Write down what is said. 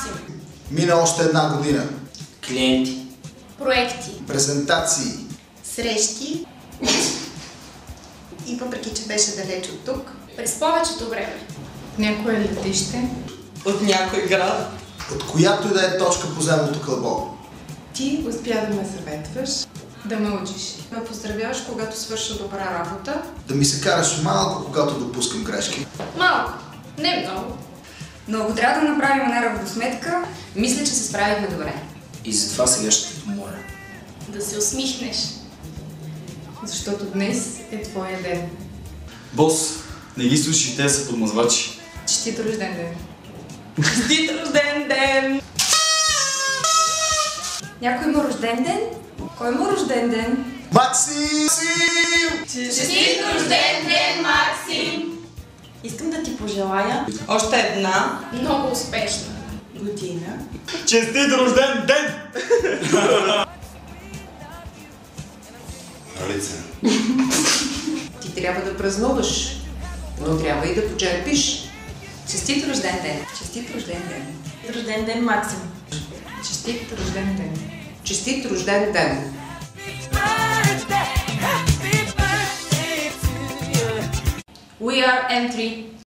Максим. Мина още една година. Клиенти. Проекти. Презентации. Срещи. И въпреки, че беше далеч от тук, През повечето време. Някое летище. От някой град. От която и да е точка по земното кълбо. Ти успя да ме съветваш, да ме учиш. ме поздравяваш, когато свърша добра работа. Да ми се караш малко, когато допускам грешки. Малко. Не много. Но ако трябва да направим една равносметка, мисля, че се справихме добре. И затова сега ще те помоля. Да се усмихнеш. Защото днес е твоя ден. Бос, не ги слушай, те са подмазвачи. Честит рожден ден! Честит рожден ден! Някой има рожден ден? Кой има рожден ден? Максим! Честит рожден ден, Максим! Искам да ти пожелая още една Много успешна година. Честит рожден ден! Алица. Ти трябва да празнуваш, но трябва и да почерпиш. Честит рожден ден! Честит рожден ден! Рожден ден, Максим. Честит рожден ден! Честит рожден ден! We are M3.